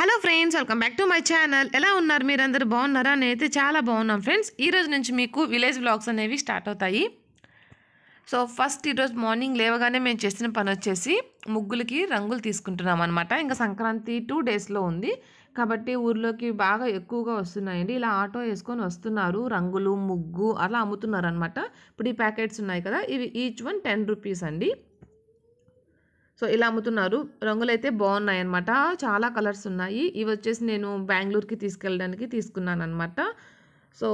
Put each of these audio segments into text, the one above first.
Hello friends, welcome back to my channel. ఎలా ఉన్నారు మీరందరూ? బాగున్నారా? నేనైతే చాలా బాగున్నాం ఫ్రెండ్స్. ఈరోజు నుంచి మీకు విలేజ్ వ్లాగ్స్ అనేవి స్టార్ట్ అవుతాయి. సో ఫస్ట్ ఈరోజు మార్నింగ్ లేవగానే మేము చేసిన పని వచ్చేసి ముగ్గులకి రంగులు తీసుకుంటున్నాం అనమాట. ఇంకా సంక్రాంతి 2 డేస్లో ఉంది కాబట్టి ఊర్లోకి బాగా ఎక్కువగా వస్తున్నాయండి. ఇలా ఆటో వేసుకొని వస్తున్నారు, రంగులు ముగ్గు అలా అమ్ముతున్నారు అనమాట. ఇప్పుడు ఈ ప్యాకెట్స్ ఉన్నాయి కదా, ఇవి ఈచ్ వన్ 10 రూపీస్ అండి. సో ఇలా అమ్ముతున్నారు. రంగులైతే బాగున్నాయన్నమాట, చాలా కలర్స్ ఉన్నాయి. ఇవి వచ్చేసి నేను బెంగళూరుకి తీసుకెళ్ళడానికి తీసుకున్నానమాట. సో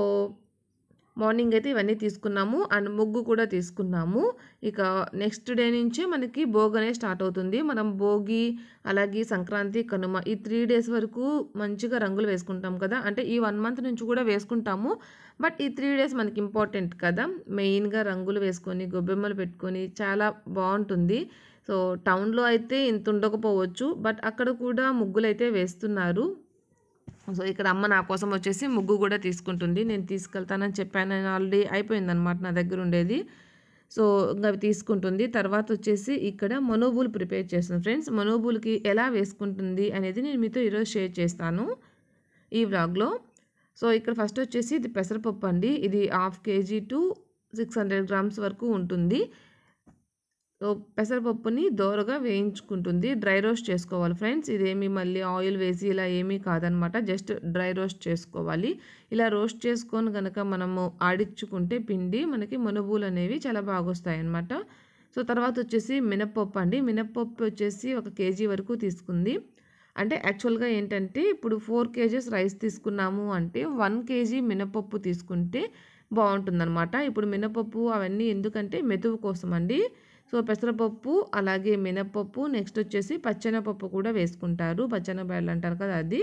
మార్నింగ్ అయితే ఇవన్నీ తీసుకున్నాము అండ్ ముగ్గు కూడా తీసుకున్నాము. ఇక నెక్స్ట్ డే నుంచే మనకి భోగి అనేది స్టార్ట్ అవుతుంది. మనం భోగి, అలాగే సంక్రాంతి, కనుమ ఈ 3 డేస్ వరకు మంచిగా రంగులు వేసుకుంటాం కదా. అంటే ఈ 1 మంత్ నుంచి కూడా వేసుకుంటాము, బట్ ఈ 3 డేస్ మనకి ఇంపార్టెంట్ కదా. మెయిన్గా రంగులు వేసుకొని గొబ్బెమ్మలు పెట్టుకొని చాలా బాగుంటుంది. సో టౌన్లో అయితే ఇంత ఉండకపోవచ్చు, బట్ అక్కడ కూడా ముగ్గులు అయితే వేస్తున్నారు. సో ఇక్కడ అమ్మ నా కోసం వచ్చేసి ముగ్గు కూడా తీసుకుంటుంది. నేను తీసుకెళ్తానని చెప్పాను, ఆల్రెడీ అయిపోయిందనమాట నా దగ్గర ఉండేది. సో ఇంకా అవి తీసుకుంటుంది. తర్వాత వచ్చేసి ఇక్కడ మనోబులు ప్రిపేర్ చేస్తాను ఫ్రెండ్స్. మనోబులకి ఎలా వేసుకుంటుంది అనేది నేను మీతో ఈరోజు షేర్ చేస్తాను ఈ వ్లాగ్లో. సో ఇక్కడ ఫస్ట్ వచ్చేసి ఇది పెసరపప్పు అండి. ఇది 1/2 kg to 600 grams వరకు ఉంటుంది. సో పెసరపప్పుని దోరగా వేయించుకుంటుంది, డ్రై రోస్ట్ చేసుకోవాలి ఫ్రెండ్స్. ఇదేమి మళ్ళీ ఆయిల్ వేసి ఇలా ఏమీ కాదనమాట, జస్ట్ డ్రై రోస్ట్ చేసుకోవాలి. ఇలా రోస్ట్ చేసుకొని కనుక మనము ఆడించుకుంటే పిండి మనకి మనుబులు అనేవి చాలా బాగా వస్తాయి అన్నమాట. సో తర్వాత వచ్చేసి మినప్పప్పు అండి. మినప్పప్పు వచ్చేసి 1 kg వరకు తీసుకుంది. అంటే యాక్చువల్గా ఏంటంటే ఇప్పుడు 4 kgs రైస్ తీసుకున్నాము అంటే 1 kg మినపప్పు తీసుకుంటే బాగుంటుందన్నమాట. ఇప్పుడు మినపప్పు అవన్నీ ఎందుకంటే మెతువు కోసం అండి. సో పెసరపప్పు, అలాగే మినపప్పు, నెక్స్ట్ వచ్చేసి పచ్చెనపప్పు కూడా వేసుకుంటారు, పచ్చెనబయలు అంటారు కదా అది,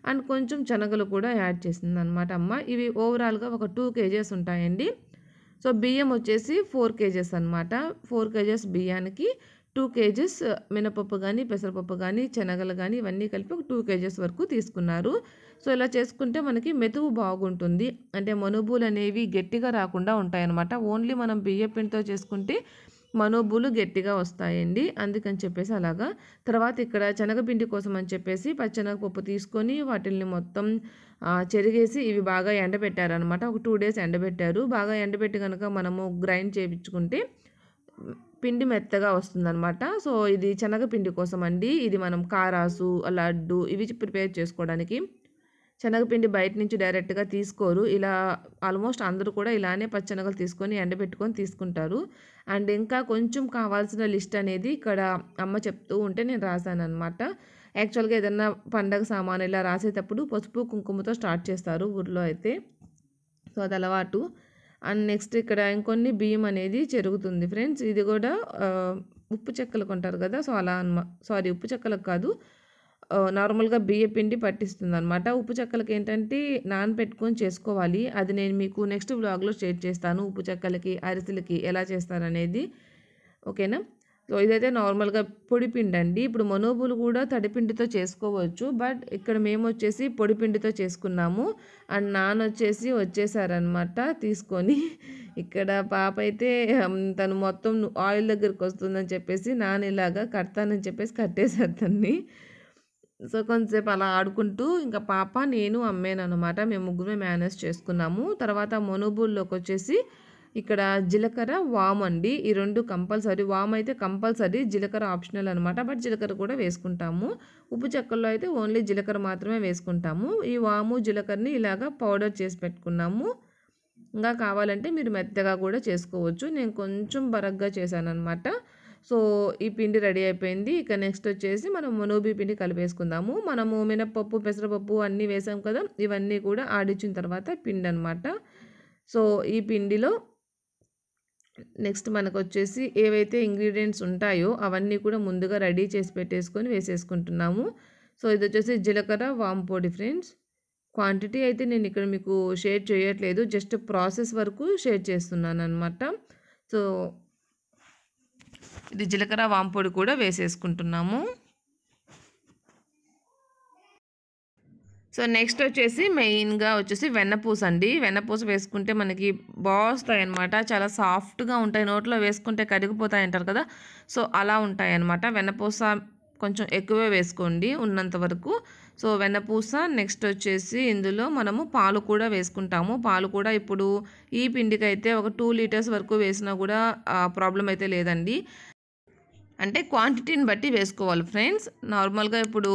అండ్ కొంచెం శనగలు కూడా యాడ్ చేసింది అనమాట అమ్మ. ఇవి ఓవరాల్గా ఒక 2 kgs ఉంటాయండి. సో బియ్యం వచ్చేసి 4 kgs అనమాట. 4 kgs బియ్యానికి 2 kgs మినపప్పు కానీ, పెసరపప్పు కానీ, శనగలు కానీ ఇవన్నీ కలిపి ఒక 2 kgs వరకు తీసుకున్నారు. సో ఇలా చేసుకుంటే మనకి మెతువు బాగుంటుంది, అంటే మనుబులు అనేవి గట్టిగా రాకుండా ఉంటాయన్నమాట. ఓన్లీ మనం బియ్య పిండితో చేసుకుంటే మనోబులు గట్టిగా వస్తాయండి, అందుకని చెప్పేసి అలాగా. తర్వాత ఇక్కడ శనగపిండి కోసం అని చెప్పేసి పచ్చెనగపప్పు తీసుకొని వాటిల్ని మొత్తం చెరిగేసి ఇవి బాగా ఎండబెట్టారనమాట. ఒక 2 days ఎండబెట్టారు. బాగా ఎండబెట్టి కనుక మనము గ్రైండ్ చేయించుకుంటే పిండి మెత్తగా వస్తుందన్నమాట. సో ఇది శనగపిండి కోసం అండి. ఇది మనం కారాసు, లడ్డు ఇవి ప్రిపేర్ చేసుకోవడానికి. శనగపిండి బయట నుంచి డైరెక్ట్గా తీసుకోరు. ఇలా ఆల్మోస్ట్ అందరూ కూడా ఇలానే పచ్చెనగలు తీసుకొని ఎండబెట్టుకొని తీసుకుంటారు. అండ్ ఇంకా కొంచెం కావాల్సిన లిస్ట్ అనేది ఇక్కడ అమ్మ చెప్తూ ఉంటే నేను రాశాను అనమాట. యాక్చువల్గా ఏదన్నా పండగ సామాన్ ఇలా రాసేటప్పుడు పసుపు కుంకుమతో స్టార్ట్ చేస్తారు ఊర్లో అయితే. సో అది అలవాటు. అండ్ నెక్స్ట్ ఇక్కడ ఇంకొన్ని బియ్యం అనేది చెరుగుతుంది ఫ్రెండ్స్. ఇది కూడా ఉప్పు చెక్కలు కొంటారు కదా, సో అలా సారీ ఉప్పు చెక్కలకు కాదు, నార్మల్గా బియ్య పిండి పట్టిస్తుంది అనమాట. ఉప్పు చెక్కలకి ఏంటంటే నానబెట్టుకొని చేసుకోవాలి. అది నేను మీకు నెక్స్ట్ వ్లాగ్లో షేర్ చేస్తాను, ఉప్పు చెక్కలకి అరిసెలకి ఎలా చేస్తారనేది. ఓకేనా. సో ఇదైతే నార్మల్గా పొడిపిండి అండి. ఇప్పుడు మనోబులు కూడా తడిపిండితో చేసుకోవచ్చు, బట్ ఇక్కడ మేము వచ్చేసి పొడిపిండితో చేసుకున్నాము. అండ్ నాన్న వచ్చేసారనమాట తీసుకొని. ఇక్కడ పాప అయితే తను మొత్తం ఆయిల్ దగ్గరికి వస్తుందని చెప్పేసి నాన్న ఇలాగా కడతానని చెప్పేసి కట్టేశారు తన్ని. సో కొంతసేపు అలా ఆడుకుంటూ ఇంకా పాప, నేను, అమ్మేనమాట, మేము ముగ్గురే మేనేజ్ చేసుకున్నాము. తర్వాత మనుబుల్లోకి వచ్చేసి ఇక్కడ జీలకర్ర, వాము అండి. ఈ 2 కంపల్సరీ. వాము అయితే కంపల్సరీ, జీలకర్ర ఆప్షనల్ అనమాట, బట్ జీలకర్ర కూడా వేసుకుంటాము. ఉప్పు చెక్కల్లో అయితే ఓన్లీ జీలకర్ర మాత్రమే వేసుకుంటాము. ఈ వాము జీలకర్రని ఇలాగా పౌడర్ చేసి పెట్టుకున్నాము. ఇంకా కావాలంటే మీరు మెత్తగా కూడా చేసుకోవచ్చు. నేను కొంచెం బరగ్గా చేశాను అనమాట. సో ఈ పిండి రెడీ అయిపోయింది. ఇక నెక్స్ట్ వచ్చేసి మనం మనోబి పిండి కలిపేసుకుందాము. మనము మినపప్పు, పెసరపప్పు అన్నీ వేసాం కదా, ఇవన్నీ కూడా ఆడించిన తర్వాత పిండి అనమాట. సో ఈ పిండిలో నెక్స్ట్ మనకు వచ్చేసి ఏవైతే ఇంగ్రీడియంట్స్ ఉంటాయో అవన్నీ కూడా ముందుగా రెడీ చేసి పెట్టేసుకొని వేసేసుకుంటున్నాము. సో ఇది వచ్చేసి జీలకర్ర, వాము పొడి ఫ్రెండ్స్. క్వాంటిటీ అయితే నేను ఇక్కడ మీకు షేర్ చేయట్లేదు, జస్ట్ ప్రాసెస్ వరకు షేర్ చేస్తున్నాను అనమాట. సో ఇది జీలకర్ర, వాము పొడి కూడా వేసేసుకుంటున్నాము. సో నెక్స్ట్ వచ్చేసి మెయిన్గా వచ్చేసి వెన్నపూస అండి. వెన్నపూస వేసుకుంటే మనకి బాగుస్తాయి అన్నమాట, చాలా సాఫ్ట్గా ఉంటాయి, నోట్లో వేసుకుంటే కరిగిపోతాయి అంటారు కదా, సో అలా ఉంటాయి అన్నమాట. వెన్నపూస కొంచెం ఎక్కువే వేసుకోండి ఉన్నంత వరకు. సో వెన్నపూస, నెక్స్ట్ వచ్చేసి ఇందులో మనము పాలు కూడా వేసుకుంటాము. పాలు కూడా ఇప్పుడు ఈ పిండికైతే ఒక 2 లీటర్స్ వరకు వేసినా కూడా ప్రాబ్లం అయితే లేదండి. అంటే క్వాంటిటీని బట్టి వేసుకోవాలి ఫ్రెండ్స్. నార్మల్గా ఇప్పుడు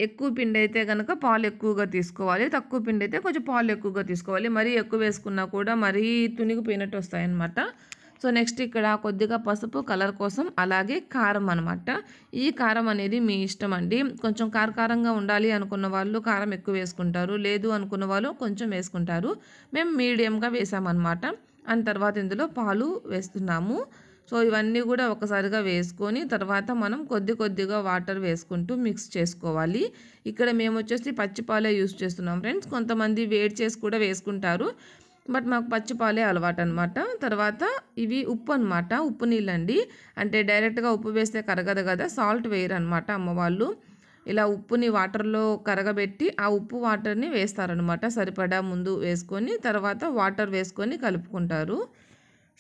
ఎక్కువ పిండి అయితే కనుక పాలు ఎక్కువగా తీసుకోవాలి, తక్కువ పిండి అయితే కొంచెం పాలు ఎక్కువగా తీసుకోవాలి. మరీ ఎక్కువ వేసుకున్నా కూడా మరీ తునిగిపోయినట్టు వస్తాయన్నమాట. సో నెక్స్ట్ ఇక్కడ కొద్దిగా పసుపు కలర్ కోసం, అలాగే కారం అనమాట. ఈ కారం అనేది మీ ఇష్టం అండి. కొంచెం కారంగా ఉండాలి అనుకున్న వాళ్ళు కారం ఎక్కువ వేసుకుంటారు, లేదు అనుకున్న వాళ్ళు కొంచెం వేసుకుంటారు. మేము మీడియంగా వేసామన్నమాట. అండ్ తర్వాత ఇందులో పాలు వేస్తున్నాము. సో ఇవన్నీ కూడా ఒకసారిగా వేసుకొని తర్వాత మనం కొద్దిగా వాటర్ వేసుకుంటూ మిక్స్ చేసుకోవాలి. ఇక్కడ మేము వచ్చేసి పచ్చిపాలే యూస్ చేస్తున్నాం ఫ్రెండ్స్. కొంతమంది వేడి చేసి కూడా వేసుకుంటారు, బట్ మాకు పచ్చిపాలే అలవాటు అనమాట. తర్వాత ఇవి ఉప్పు అనమాట, ఉప్పు నీళ్ళండి. అంటే డైరెక్ట్గా ఉప్పు వేస్తే కరగదు కదా, సాల్ట్ వేయరు అనమాట అమ్మ వాళ్ళు. ఇలా ఉప్పుని వాటర్లో కరగబెట్టి ఆ ఉప్పు వాటర్ని వేస్తారనమాట. సరిపడా ముందు వేసుకొని తర్వాత వాటర్ వేసుకొని కలుపుకుంటారు.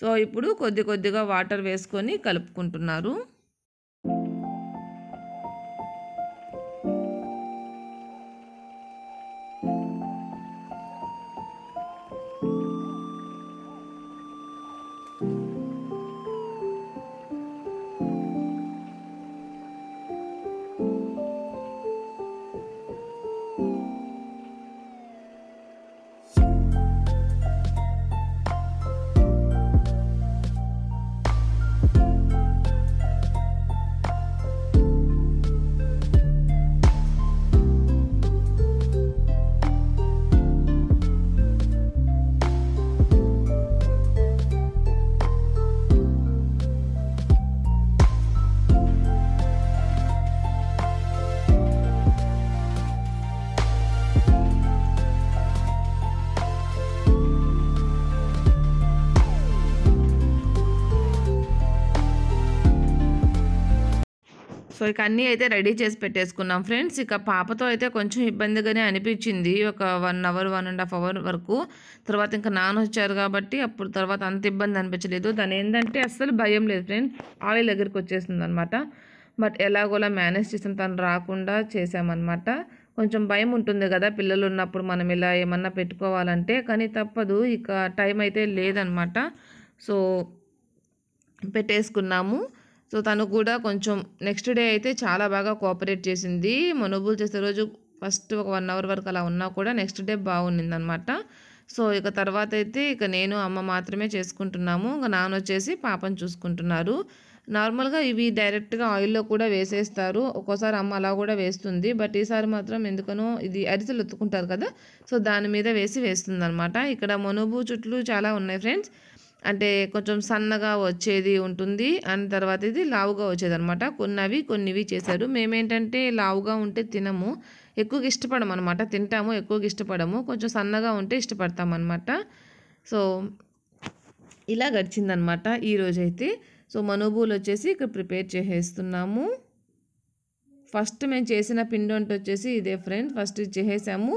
సో ఇప్పుడు కొద్దిగా వాటర్ వేసుకొని కలుపుకుంటున్నారు. సో ఇక అన్నీ అయితే రెడీ చేసి పెట్టేసుకున్నాం ఫ్రెండ్స్. ఇక పాపతో అయితే కొంచెం ఇబ్బందిగానే అనిపించింది ఒక 1 అవర్ 1.5 అవర్ వరకు. తర్వాత ఇంకా నాన్న వచ్చారు కాబట్టి అప్పుడు తర్వాత అంత ఇబ్బంది అనిపించలేదు. దాని ఏంటంటే అస్సలు భయం లేదు ఫ్రెండ్స్, ఆయిల్ దగ్గరికి వచ్చేసింది అనమాట. బట్ ఎలాగోలా మేనేజ్ చేసాం, తను రాకుండా చేసామన్నమాట. కొంచెం భయం ఉంటుంది కదా పిల్లలు ఉన్నప్పుడు, మనం ఇలా ఏమన్నా పెట్టుకోవాలంటే, కానీ తప్పదు, ఇక టైం అయితే లేదనమాట. సో పెట్టేసుకున్నాము. సో తను కూడా కొంచెం నెక్స్ట్ డే అయితే చాలా బాగా కోఆపరేట్ చేసింది. మనుబులు చేసే రోజు ఫస్ట్ ఒక 1 అవర్ వరకు అలా ఉన్నా కూడా నెక్స్ట్ డే బాగుండిందనమాట. సో ఇక తర్వాత అయితే ఇక నేను అమ్మ మాత్రమే చేసుకుంటున్నాము. ఇంకా నాన్న వచ్చేసి పాపను చూసుకుంటున్నారు. నార్మల్గా ఇవి డైరెక్ట్గా ఆయిల్లో కూడా వేసేస్తారు, ఒక్కోసారి అమ్మ అలా కూడా వేస్తుంది. బట్ ఈసారి మాత్రం ఎందుకనో ఇది అరిసెలు ఒత్తుకుంటారు కదా, సో దాని మీద వేస్తుంది అనమాట. ఇక్కడ మనుబు చుట్లు చాలా ఉన్నాయి ఫ్రెండ్స్. అంటే కొంచెం సన్నగా వచ్చేది ఉంటుంది, అండ్ తర్వాత ఇది లావుగా వచ్చేది అనమాట. కొన్నివి చేశారు. మేమేంటంటే లావుగా ఉంటే తినము, ఎక్కువగా ఇష్టపడము అనమాట. తింటాము, ఎక్కువగా ఇష్టపడము, కొంచెం సన్నగా ఉంటే ఇష్టపడతాం అనమాట. సో ఇలా గడిచిందనమాట ఈరోజైతే. సో మనుబులు వచ్చేసి ఇక్కడ ప్రిపేర్ చేసేస్తున్నాము. ఫస్ట్ మేము చేసిన పిండి వంట వచ్చేసి ఇదే ఫ్రెండ్స్, ఫస్ట్ చేసేసాము.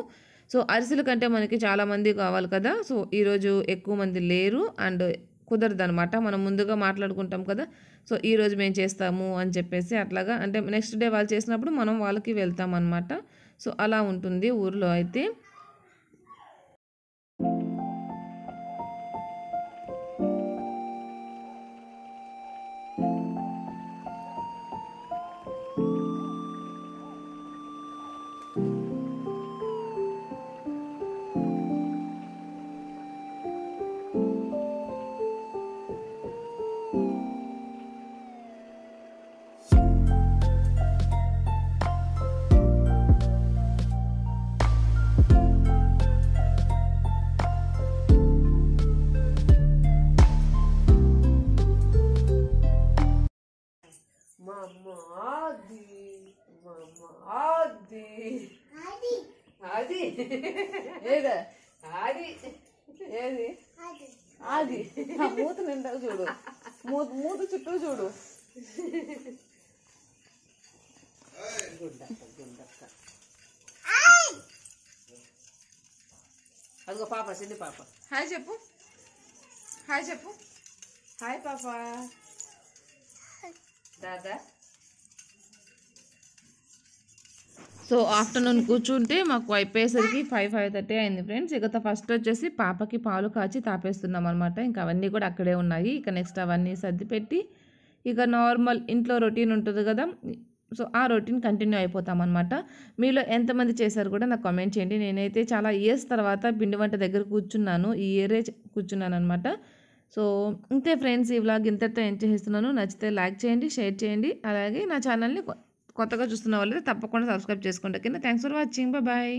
సో అరిసెల కంటే మనకి చాలామంది కావాలి కదా, సో ఈరోజు ఎక్కువ మంది లేరు అండ్ కుదరదు అనమాట. మనం ముందుగా మాట్లాడుకుంటాం కదా, సో ఈరోజు మేము చేస్తాము అని చెప్పేసి అట్లాగా, అంటే నెక్స్ట్ డే వాళ్ళు చేసినప్పుడు మనం వాళ్ళకి వెళ్తాం అనమాట. సో అలా ఉంటుంది ఊర్లో అయితే. అది ఏది అది మూత నిండా చూడు, మూత చుట్టూ చూడు. అదిగో పాప, సిద్ధి పాప. హాయ్ చెప్పు, హాయ్ చెప్పు, హాయ్ పాప. దాదా సో ఆఫ్టర్నూన్ కూర్చుంటే మాకు అయిపోయేసరికి 5:30 అయింది ఫ్రెండ్స్. ఇక ఫస్ట్ వచ్చేసి పాపకి పాలు కాచి తాపేస్తున్నాం అనమాట. ఇంకా అవన్నీ కూడా అక్కడే ఉన్నాయి. ఇక నెక్స్ట్ అవన్నీ సర్ది పెట్టి ఇక నార్మల్ ఇంట్లో రొటీన్ ఉంటుంది కదా, సో ఆ రొటీన్ కంటిన్యూ అయిపోతామన్నమాట. మీలో ఎంతమంది చేశారు కూడా నాకు కామెంట్ చేయండి. నేనైతే చాలా ఇయర్స్ తర్వాత పిండి వంట దగ్గర కూర్చున్నాను. ఈ ఇయరే కూర్చున్నాను అనమాట. సో ఇంతే ఫ్రెండ్స్, ఈ వ్లాగ్ ఇంతటితో ఎండ్ చేస్తున్నాను. నచ్చితే లైక్ చేయండి, షేర్ చేయండి. అలాగే నా ఛానల్ని కొత్తగా చూస్తున్న వాళ్ళైతే తప్పకుండా సబ్స్క్రైబ్ చేసుకోండి. ఓకేనా? Thanks for watching. బాయ్.